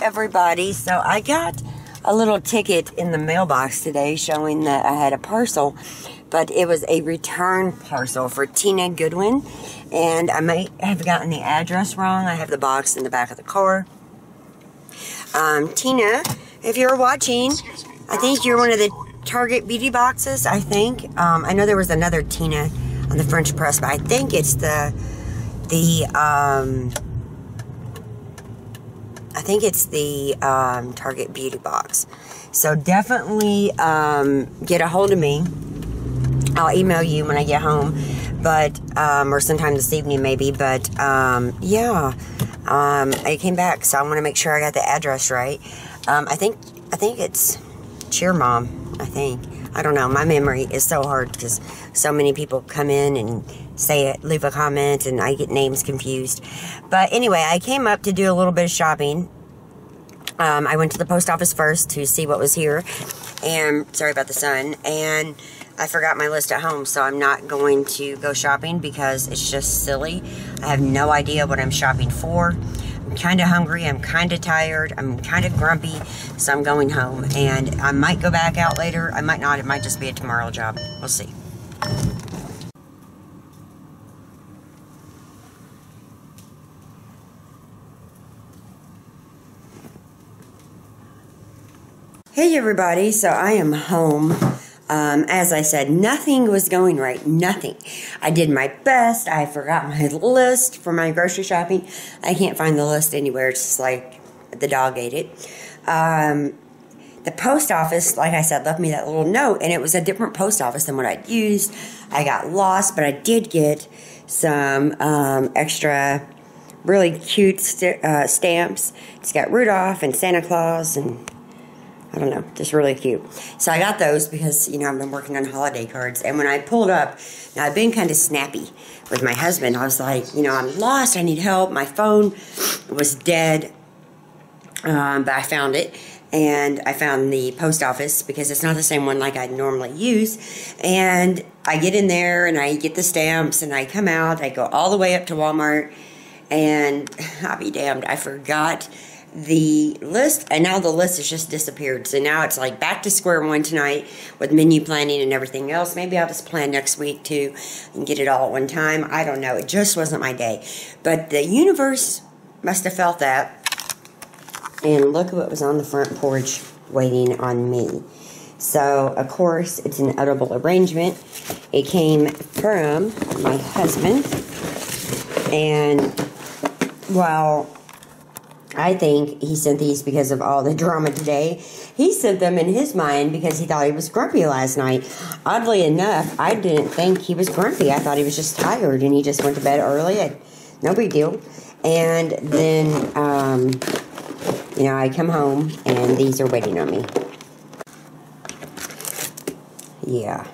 everybody. So I got a little ticket in the mailbox today showing that I had a parcel, but it was a return parcel for Tina Goodwin, and I might have gotten the address wrong. I have the box in the back of the car. Tina, if you're watching, I think you're one of the Target beauty boxes, I think. I know there was another Tina on the French press, but I think it's the Target beauty box. So definitely get a hold of me. I'll email you when I get home, but or sometime this evening maybe. But yeah, I came back, so I want to make sure I got the address right. I think it's Cheer Mom. I don't know. My memory is so hard because so many people come in and say it, leave a comment, and I get names confused. But anyway, I came up to do a little bit of shopping. I went to the post office first to see what was here, and sorry about the sun, and I forgot my list at home, so I'm not going to go shopping because it's just silly. I have no idea what I'm shopping for. I'm kind of hungry, I'm kind of tired, I'm kind of grumpy, so I'm going home, and I might go back out later, I might not, it might just be a tomorrow job. We'll see. Hey everybody, so I am home. As I said, nothing was going right. Nothing. I did my best. I forgot my list for my grocery shopping. I can't find the list anywhere. It's just like the dog ate it. The post office, like I said, left me that little note, and it was a different post office than what I'd used. I got lost, but I did get some extra really cute stamps. It's got Rudolph and Santa Claus and I don't know, just really cute. So I got those because, you know, I've been working on holiday cards. And when I pulled up, now I've been kind of snappy with my husband. I was like, you know, I'm lost, I need help. My phone was dead, but I found it. And I found the post office because it's not the same one like I normally use. And I get in there and I get the stamps and I come out. I go all the way up to Walmart, and I'll be damned, I forgot the list, and now the list has just disappeared. So now it's like back to square one tonight with menu planning and everything else. Maybe I'll just plan next week too and get it all at one time. I don't know. It just wasn't my day. But the universe must have felt that. And look what was on the front porch waiting on me. So, of course, it's an edible arrangement. It came from my husband. And, well, I think he sent these because of all the drama today. He sent them in his mind because he thought he was grumpy last night. Oddly enough, I didn't think he was grumpy. I thought he was just tired and he just went to bed early. No big deal. And then, you know, I come home and these are waiting on me. Yeah.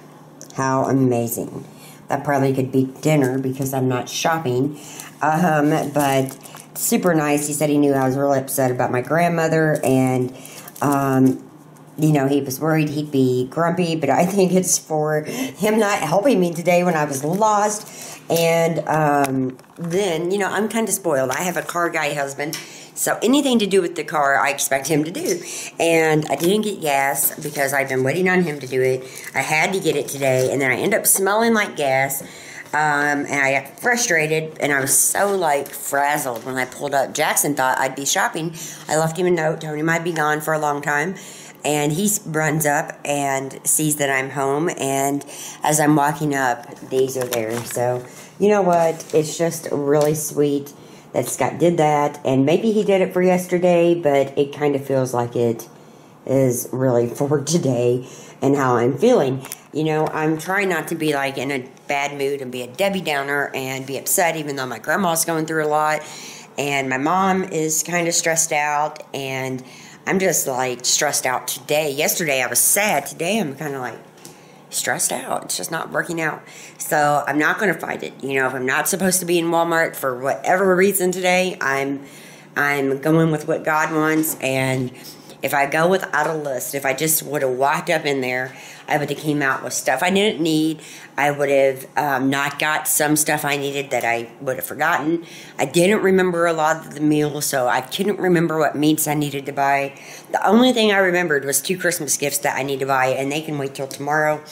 How amazing. That probably could be dinner because I'm not shopping. But super nice. He said he knew I was really upset about my grandmother, and you know, he was worried he'd be grumpy, but I think it's for him not helping me today when I was lost. And then, you know, I'm kind of spoiled. I have a car guy husband, so anything to do with the car, I expect him to do. And I didn't get gas because I've been waiting on him to do it. I had to get it today, and then I end up smelling like gas. And I got frustrated, and I was so, like, frazzled when I pulled up. Jackson thought I'd be shopping. I left him a note, told him I'd be gone for a long time, and he runs up and sees that I'm home, and as I'm walking up, these are there. So, you know what? It's just really sweet that Scott did that, and maybe he did it for yesterday, but it kind of feels like it is really for today and how I'm feeling. You know, I'm trying not to be, like, in a bad mood and be a Debbie Downer and be upset, even though my grandma's going through a lot and my mom is kind of stressed out, and I'm just, like, stressed out today. Yesterday I was sad. Today I'm kind of, like, stressed out. It's just not working out. So I'm not going to fight it. You know, if I'm not supposed to be in Walmart for whatever reason today, I'm going with what God wants, and If I go without a list, if I just would have walked up in there, I would have came out with stuff I didn't need. I would have not got some stuff I needed that I would have forgotten. I didn't remember a lot of the meals, so I couldn't remember what meats I needed to buy. The only thing I remembered was 2 Christmas gifts that I need to buy, and they can wait till tomorrow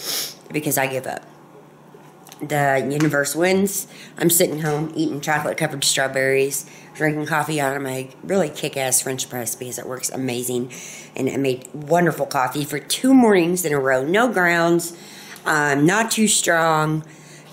because I give up. The universe wins. I'm sitting home eating chocolate-covered strawberries, drinking coffee out of my really kick-ass French press because it works amazing. And I made wonderful coffee for 2 mornings in a row. No grounds, not too strong,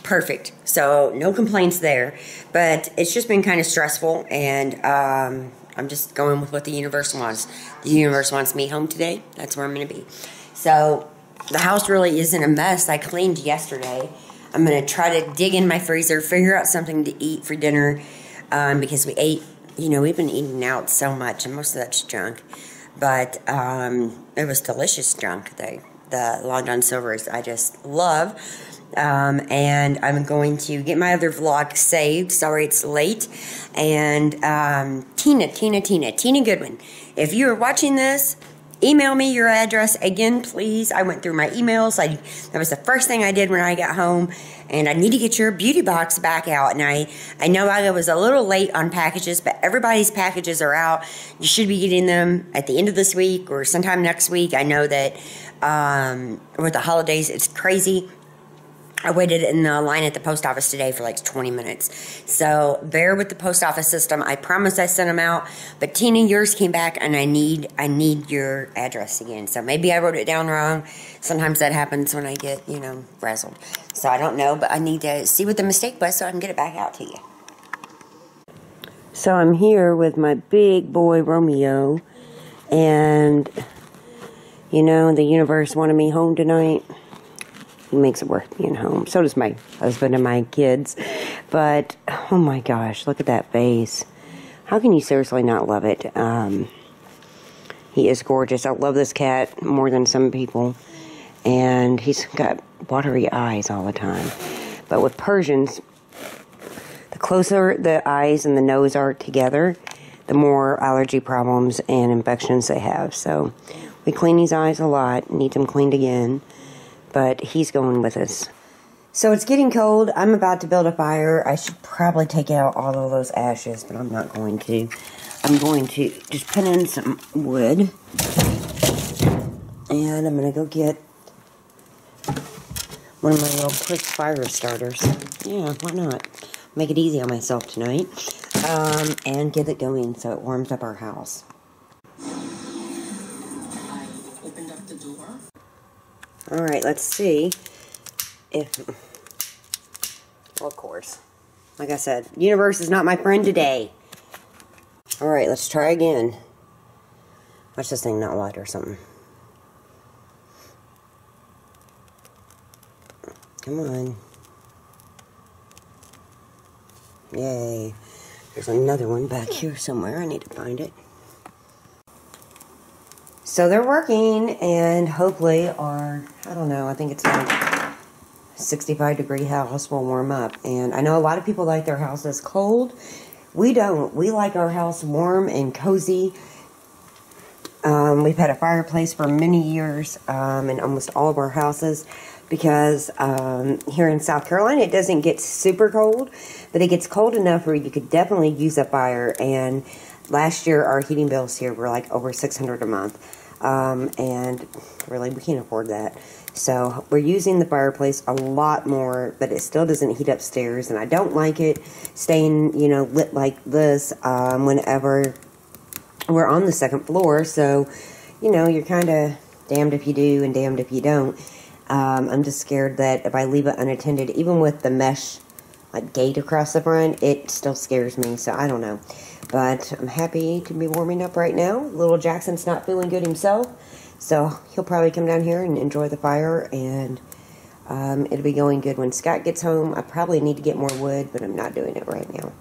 perfect. So no complaints there. But it's just been kind of stressful, and I'm just going with what the universe wants. The universe wants me home today. That's where I'm going to be. So the house really isn't a mess. I cleaned yesterday. I'm going to try to dig in my freezer, figure out something to eat for dinner, because we ate, we've been eating out so much, and most of that's junk. But it was delicious junk. The Long John Silver's I just love. And I'm going to get my other vlog saved. Sorry it's late. And Tina Goodwin, if you are watching this, email me your address again, please. I went through my emails. That was the first thing I did when I got home. And I need to get your beauty box back out. And I know I was a little late on packages, but everybody's packages are out. You should be getting them at the end of this week or sometime next week. I know that with the holidays, it's crazy. I waited in the line at the post office today for like 20 minutes. So bear with the post office system. I promise I sent them out. But Tina, yours came back, and I need your address again. So maybe I wrote it down wrong. Sometimes that happens when I get, frazzled. So I don't know, but I need to see what the mistake was so I can get it back out to you. So I'm here with my big boy Romeo. And, the universe wanted me home tonight. He makes it worth being home. So does my husband and my kids. But, oh my gosh, look at that face. How can you seriously not love it? He is gorgeous. I love this cat more than some people. And he's got watery eyes all the time. But with Persians, the closer the eyes and the nose are together, the more allergy problems and infections they have. So we clean these eyes a lot. Need them cleaned again. But he's going with us. So it's getting cold. I'm about to build a fire. I should probably take out all of those ashes, but I'm not going to. I'm going to just put in some wood. And I'm going to go get one of my little quick fire starters. Yeah, why not? Make it easy on myself tonight. And get it going so it warms up our house. Alright, let's see if, well, of course, like I said, universe is not my friend today. Alright, let's try again. Watch this thing not light or something. Come on. Yay. There's another one back here somewhere. I need to find it. So they're working, and hopefully our, I don't know, I think it's like 65-degree house will warm up. And I know a lot of people like their houses cold. We don't. We like our house warm and cozy. We've had a fireplace for many years in almost all of our houses because here in South Carolina it doesn't get super cold, but it gets cold enough where you could definitely use a fire. And last year our heating bills here were like over $600 a month. And really, we can't afford that. So we're using the fireplace a lot more, but it still doesn't heat upstairs, and I don't like it staying, lit like this whenever we're on the second floor. So, you're kind of damned if you do and damned if you don't. I'm just scared that if I leave it unattended, even with the mesh gate across the front, it still scares me. So I don't know. But I'm happy to be warming up right now. Little Jackson's not feeling good himself, so he'll probably come down here and enjoy the fire, and it'll be going good when Scott gets home. I probably need to get more wood, but I'm not doing it right now.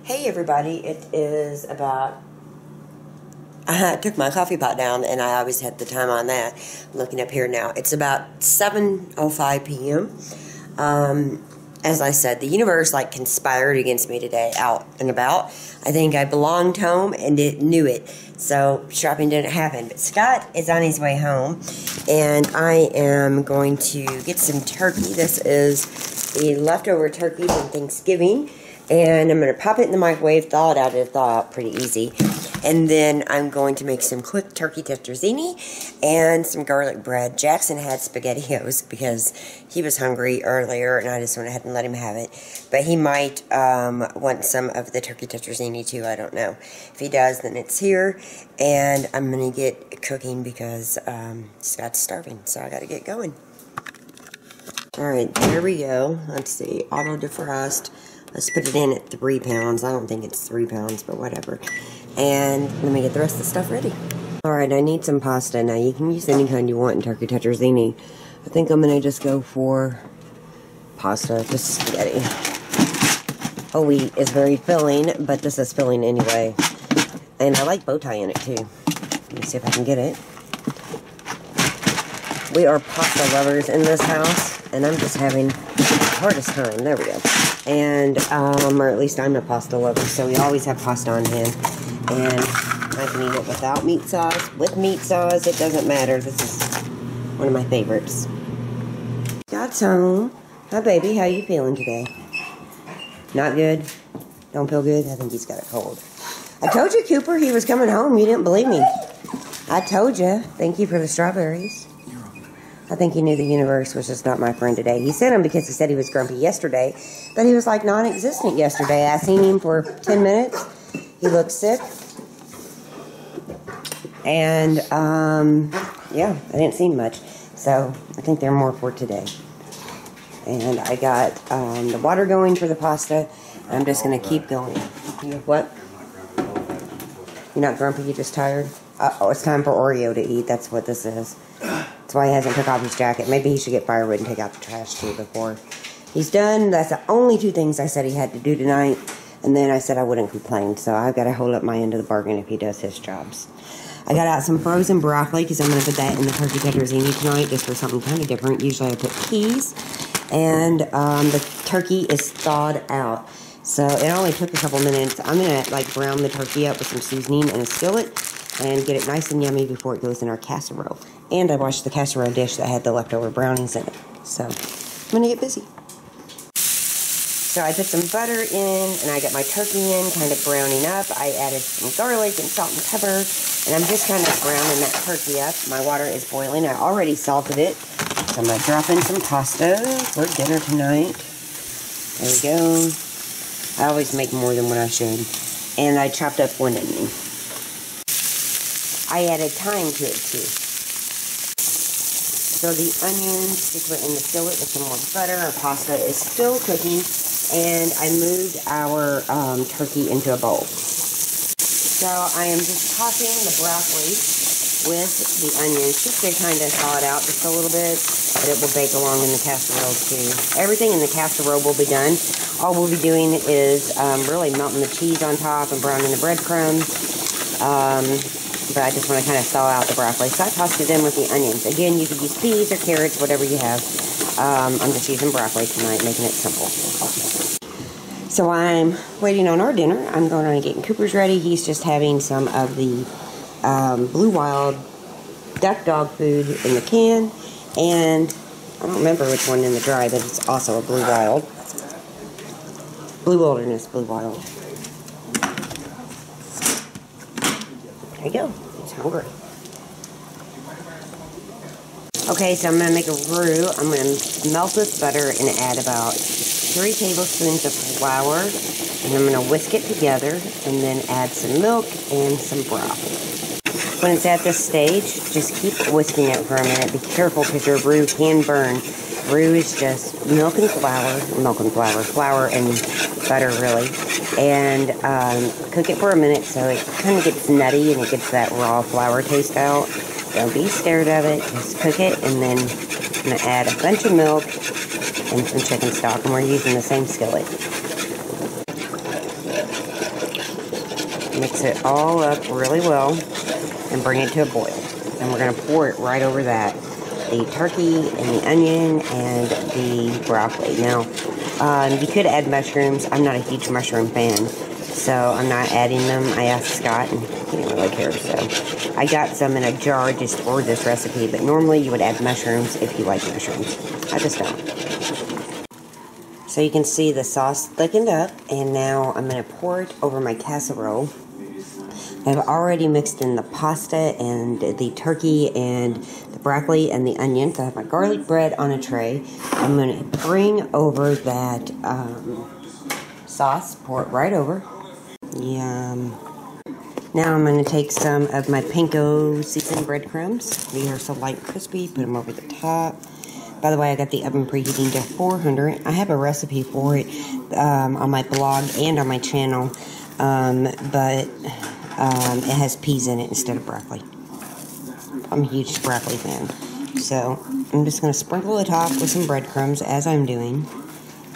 Hey everybody, it is about I took my coffee pot down, and I always had the time on that. I'm looking up here now. It's about 7:05 p.m. As I said, the universe like conspired against me today, out and about. I think I belonged home and knew it. So shopping didn't happen. But Scott is on his way home, and I am going to get some turkey. This is the leftover turkey from Thanksgiving, and I'm going to pop it in the microwave, thaw it out. It'll thaw out pretty easy. And then I'm going to make some quick turkey tetrazzini and some garlic bread. Jackson had SpaghettiOs because he was hungry earlier, and I just went ahead and let him have it. But he might want some of the turkey tetrazzini too. I don't know. If he does, then it's here. And I'm going to get cooking because Scott's starving, so I got to get going. Alright, there we go. Let's see. Auto defrost. Let's put it in at 3 pounds. I don't think it's 3 pounds, but whatever. And let me get the rest of the stuff ready. Alright, I need some pasta. Now, you can use any kind you want in turkey tetrazzini. I think I'm going to just go for pasta, just spaghetti. Whole wheat is very filling, but this is filling anyway. And I like bow tie in it, too. Let me see if I can get it. We are pasta lovers in this house, and I'm just having the hardest time. There we go. And, or at least I'm a pasta lover, so we always have pasta on hand. And I can eat it without meat sauce, with meat sauce, it doesn't matter. This is one of my favorites. Scott's home. Hi, baby. How you feeling today? Not good? Don't feel good? I think he's got a cold. I told you, Cooper, he was coming home. You didn't believe me. I told you. Thank you for the strawberries. I think he knew the universe was just not my friend today. He sent him because he said he was grumpy yesterday, but he was like non-existent yesterday. I seen him for 10 minutes. He looked sick. And, yeah, I didn't see him much. So, I think they're more for today. And I got the water going for the pasta. I'm just going to keep going. What? You're not grumpy, you're just tired? Uh-oh, it's time for Oreo to eat. That's what this is. That's why he hasn't took off his jacket. Maybe he should get firewood and take out the trash, too, before he's done. That's the only 2 things I said he had to do tonight. And then I said I wouldn't complain. So I've got to hold up my end of the bargain if he does his jobs. I got out some frozen broccoli because I'm going to put that in the turkey tetrazzini tonight just for something kind of different. Usually I put peas. And the turkey is thawed out. So it only took a couple minutes. I'm going to like brown the turkey up with some seasoning and a skillet and get it nice and yummy before it goes in our casserole. And I washed the casserole dish that had the leftover brownies in it. So I'm going to get busy. So I put some butter in, and I got my turkey in, kind of browning up. I added some garlic and salt and pepper, and I'm just kind of browning that turkey up. My water is boiling. I already salted it. So I'm going to drop in some pasta for dinner tonight. There we go. I always make more than what I should. And I chopped up 1 onion. I added thyme to it, too. So the onions, just put in the skillet with some more butter. Our pasta is still cooking. And I moved our turkey into a bowl. So I am just tossing the broccoli with the onions just to kind of thaw it out just a little bit. But it will bake along in the casserole too. Everything in the casserole will be done. All we'll be doing is really melting the cheese on top and browning the breadcrumbs. But I just want to kind of thaw out the broccoli. So I tossed it in with the onions. Again, you could use peas or carrots, whatever you have. I'm just using broccoli tonight, making it simple. So I'm waiting on our dinner. I'm going on and getting Cooper's ready. He's just having some of the Blue Wild duck dog food in the can. And I don't remember which one in the dry, but it's also a Blue Wild. Blue Wilderness, Blue Wild. There you go. He's hungry. Okay, so I'm going to make a roux. I'm going to melt this butter and add about 3 tablespoons of flour. And I'm going to whisk it together and then add some milk and some broth. When it's at this stage, just keep whisking it for a minute. Be careful because your roux can burn. Roux is just milk and flour, flour and butter really. And cook it for a minute so it kind of gets nutty and it gets that raw flour taste out. Don't be scared of it. Just cook it, and then I'm going to add a bunch of milk and some chicken stock, and we're using the same skillet. Mix it all up really well. and bring it to a boil. And we're going to pour it right over that. The turkey and the onion and the broccoli. Now, you could add mushrooms. I'm not a huge mushroom fan, so I'm not adding them. I asked Scott, and he didn't really care, so I got some in a jar just for this recipe, but normally you would add mushrooms if you like mushrooms. I just don't. So you can see the sauce thickened up, and now I'm going to pour it over my casserole. I've already mixed in the pasta and the turkey and the broccoli and the onion. So I have my garlic bread on a tray. I'm going to bring over that sauce, pour it right over. Yum. Now I'm going to take some of my panko seasoned breadcrumbs. These are so light and crispy. Put them over the top. By the way, I got the oven preheating to 400. I have a recipe for it on my blog and on my channel, but it has peas in it instead of broccoli. I'm a huge broccoli fan. So I'm just going to sprinkle the top with some breadcrumbs as I'm doing,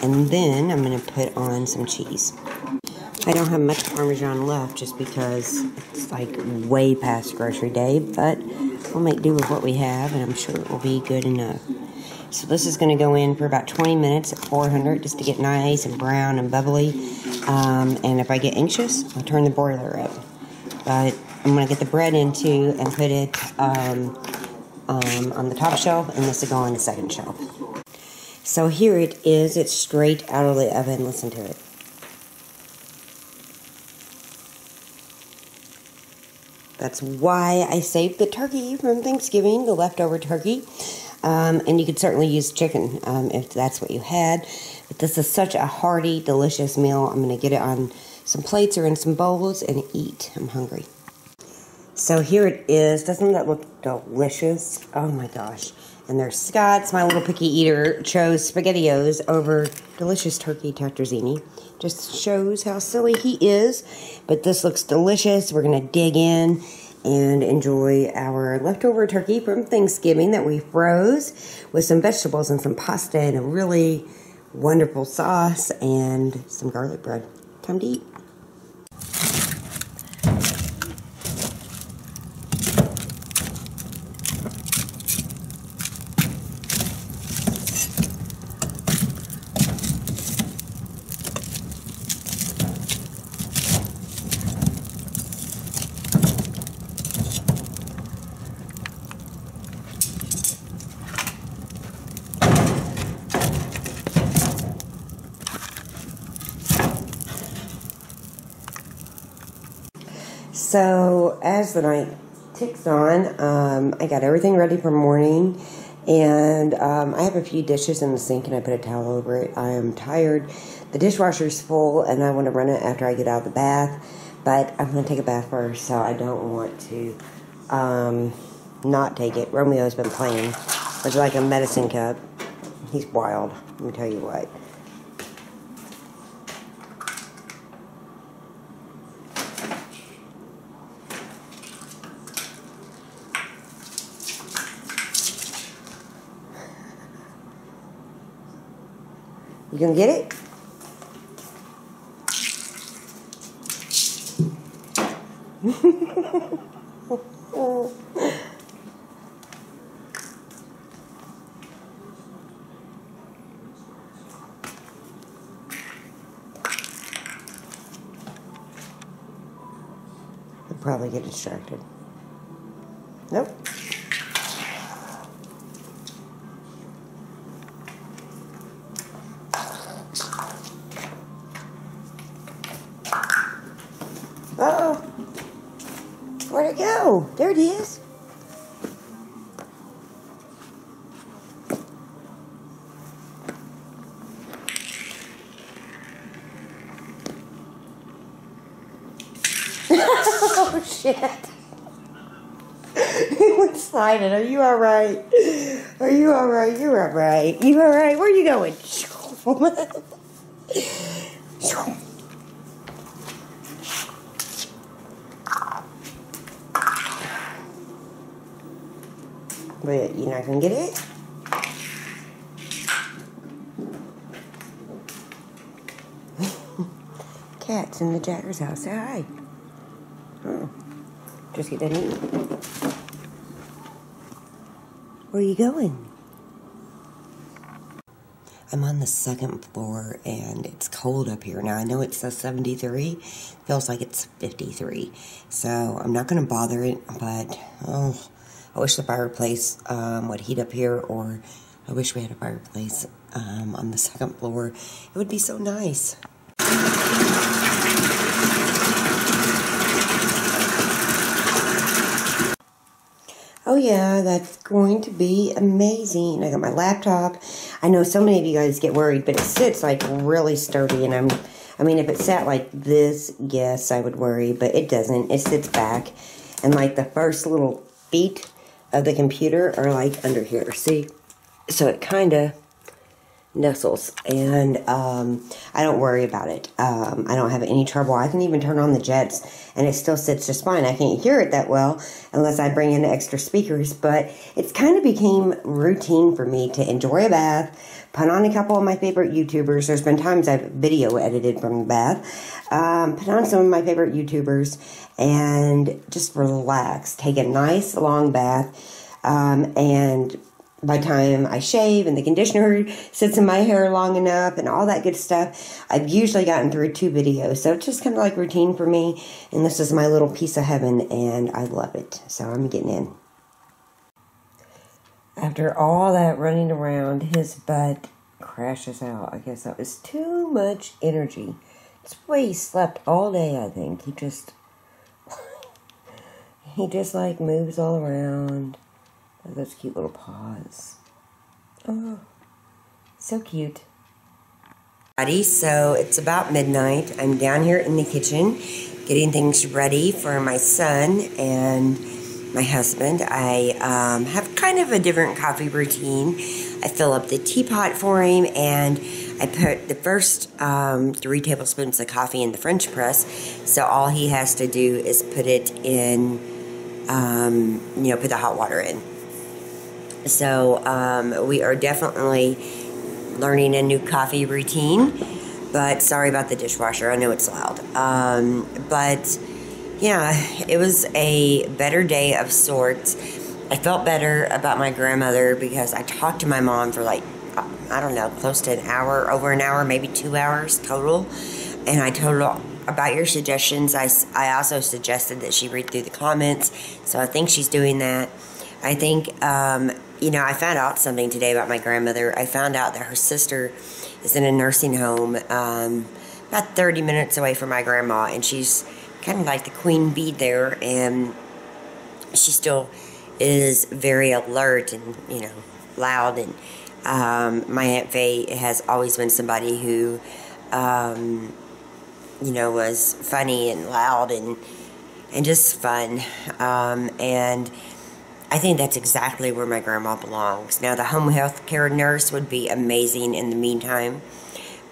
and then I'm going to put on some cheese. I don't have much Parmesan left just because it's like way past grocery day, but we'll make do with what we have, and I'm sure it will be good enough. So this is going to go in for about 20 minutes at 400 just to get nice and brown and bubbly. And if I get anxious, I'll turn the boiler up. But I'm going to get the bread in too and put it on the top shelf, and this will go on the second shelf. So here it is. It's straight out of the oven. Listen to it. That's why I saved the turkey from Thanksgiving, the leftover turkey. And you could certainly use chicken if that's what you had. But this is such a hearty, delicious meal. I'm going to get it on some plates or in some bowls and eat. I'm hungry. So here it is. Doesn't that look delicious? Oh my gosh. And there's Scott's, my little picky eater, chose SpaghettiOs over delicious turkey tetrazzini. Just shows how silly he is. But this looks delicious. We're going to dig in and enjoy our leftover turkey from Thanksgiving that we froze with some vegetables and some pasta and a really wonderful sauce and some garlic bread. Time to eat. So as the night ticks on, I got everything ready for morning, and I have a few dishes in the sink, and I put a towel over it. I am tired. The dishwasher's full, and I want to run it after I get out of the bath, but I'm going to take a bath first, so I don't want to not take it. Romeo's been playing with like a medicine cup. He's wild, let me tell you what. You gonna get it? I'll probably get distracted. Nope. Uh-oh. Where'd it go? There it is. Oh, shit. It went sliding. Are you alright? Are you alright? You're alright. You alright? Where are you going? But you're not gonna get it? Cat's in the Jaggers house. Say hi. Oh. Just get done eating. Where are you going? I'm on the 2nd floor, and it's cold up here. Now, I know it says 73. Feels like it's 53. So, I'm not going to bother it, but, oh, I wish the fireplace would heat up here, or I wish we had a fireplace on the 2nd floor. It would be so nice. Oh yeah, that's going to be amazing. I got my laptop. I know so many of you guys get worried, but it sits like really sturdy, and I mean, if it sat like this, yes, I would worry, but it doesn't. It sits back, and like the first little feet of the computer are like under here, see? So it kind of nestles, and I don't worry about it. I don't have any trouble. I can even turn on the jets, and it still sits just fine. I can't hear it that well unless I bring in extra speakers, but it's kind of became routine for me to enjoy a bath, put on a couple of my favorite YouTubers. There's been times I've video edited from the bath, put on some of my favorite YouTubers, and just relax, take a nice long bath, and by the time I shave and the conditioner sits in my hair long enough and all that good stuff, I've usually gotten through 2 videos. So it's just kind of like routine for me. And this is my little piece of heaven, and I love it. So I'm getting in. After all that running around, his butt crashes out. I guess that was too much energy. It's why he slept all day, I think. He just like moves all around. Those cute little paws. Oh, so cute. So it's about midnight. I'm down here in the kitchen getting things ready for my son and my husband. I have kind of a different coffee routine. I fill up the teapot for him, and I put the first 3 tablespoons of coffee in the French press. So all he has to do is put it in, put the hot water in. So, we are definitely learning a new coffee routine, but sorry about the dishwasher. I know it's loud. But, yeah, it was a better day of sorts. I felt better about my grandmother because I talked to my mom for like, I don't know, close to an hour, over an hour, maybe 2 hours total. And I told her about your suggestions. I also suggested that she read through the comments, so I think she's doing that. I think, I found out something today about my grandmother. I found out that her sister is in a nursing home about 30 minutes away from my grandma, and she's kind of like the queen bee there, and she still is very alert and, loud, and my Aunt Faye has always been somebody who, was funny and loud and just fun, and I think that's exactly where my grandma belongs. Now, the home health care nurse would be amazing in the meantime,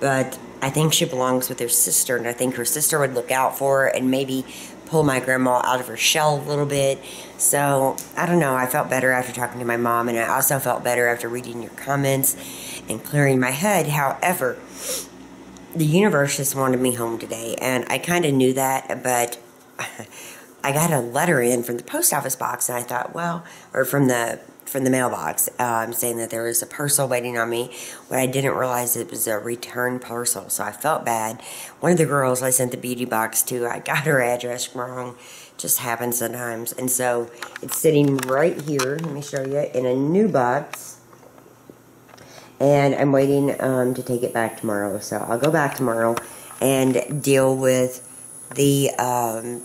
but I think she belongs with her sister, and I think her sister would look out for her and maybe pull my grandma out of her shell a little bit. So, I don't know. I felt better after talking to my mom, and I also felt better after reading your comments and clearing my head. However, the universe just wanted me home today, and I kind of knew that, but I got a letter in from the post office box, and I thought, or from the mailbox, saying that there was a parcel waiting on me. What I didn't realize, it was a return parcel, so I felt bad. One of the girls I sent the beauty box to, I got her address wrong. Just happens sometimes. And so it's sitting right here. Let me show you, in a new box. And I'm waiting to take it back tomorrow. So I'll go back tomorrow and deal with the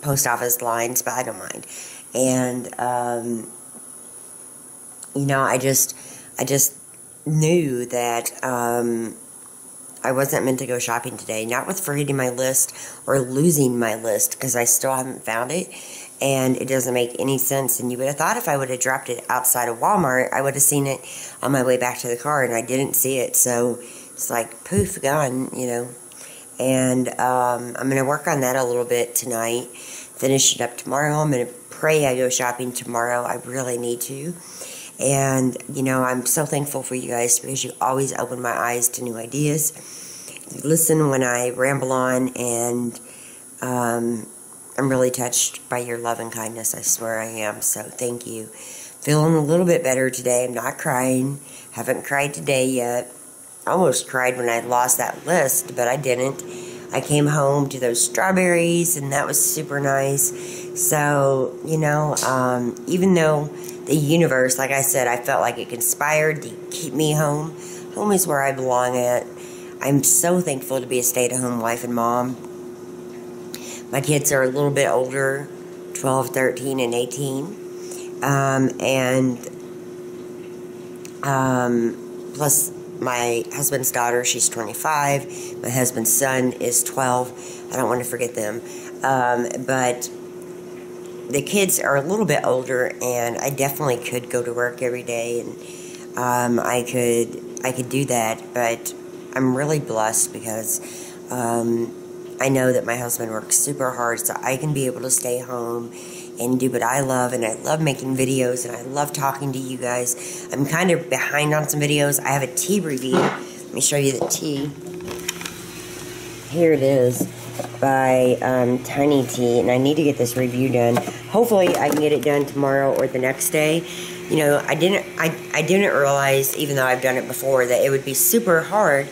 post office lines, but I don't mind. And I just knew that I wasn't meant to go shopping today, not with forgetting my list or losing my list, because I still haven't found it, and it doesn't make any sense. And you would have thought if I would have dropped it outside of Walmart, I would have seen it on my way back to the car, and I didn't see it. So it's like, poof, gone, And I'm going to work on that a little bit tonight, finish it up tomorrow. I'm going to pray I go shopping tomorrow. I really need to. And, I'm so thankful for you guys, because you always open my eyes to new ideas. You listen when I ramble on, and I'm I'm really touched by your love and kindness. I swear I am. So thank you. Feeling a little bit better today. I'm not crying. Haven't cried today yet. Almost cried when I lost that list, but I didn't. I came home to those strawberries, and that was super nice. So, you know, even though the universe, like I said, I felt like it conspired to keep me home. Home is where I belong at. I'm so thankful to be a stay-at-home wife and mom. My kids are a little bit older, 12, 13, and 18. Plus my husband's daughter, she's 25. My husband's son is 12. I don't want to forget them. But the kids are a little bit older, and I definitely could go to work every day, and I could do that. But I'm really blessed because I know that my husband works super hard, so I can be able to stay home and do what I love, and I love making videos, and I love talking to you guys. I'm kind of behind on some videos. I have a tea review. Let me show you the tea. Here it is by Tiny Tea, and I need to get this review done. Hopefully, I can get it done tomorrow or the next day. You know, I didn't realize, even though I've done it before, that it would be super hard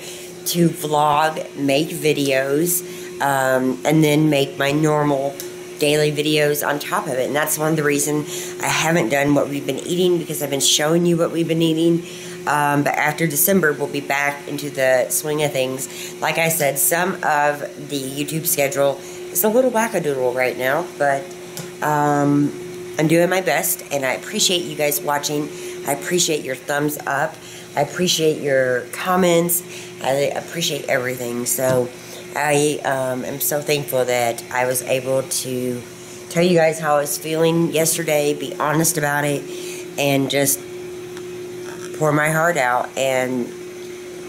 to vlog, make videos, and then make my normal daily videos on top of it. And that's one of the reasons I haven't done what we've been eating, because I've been showing you what we've been eating. But after December, we'll be back into the swing of things. Like I said, some of the YouTube schedule is a little wackadoodle right now, but I'm doing my best, and I appreciate you guys watching. I appreciate your thumbs up. I appreciate your comments. I appreciate everything. So I am so thankful that I was able to tell you guys how I was feeling yesterday, be honest about it, and just pour my heart out. And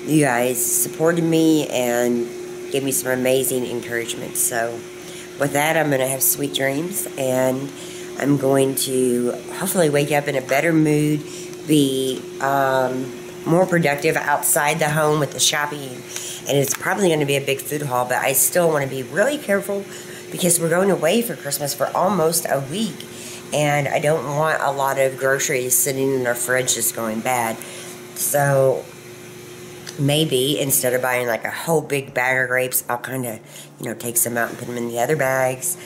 you guys supported me and gave me some amazing encouragement. So with that, I'm going to have sweet dreams, and I'm going to hopefully wake up in a better mood, be more productive outside the home with the shopping. And it's probably going to be a big food haul, but I still want to be really careful because we're going away for Christmas for almost a week. And I don't want a lot of groceries sitting in our fridge just going bad. So maybe instead of buying like a whole big bag of grapes, I'll kind of, you know, take some out and put them in the other bags.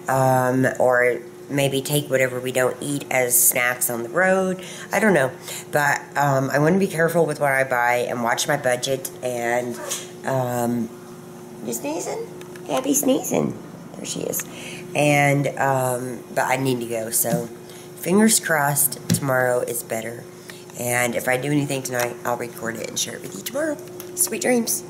Or maybe take whatever we don't eat as snacks on the road. I don't know. But I want to be careful with what I buy and watch my budget. And you sneezing? Gabby sneezing. There she is. And but I need to go. So fingers crossed tomorrow is better. And if I do anything tonight, I'll record it and share it with you tomorrow. Sweet dreams.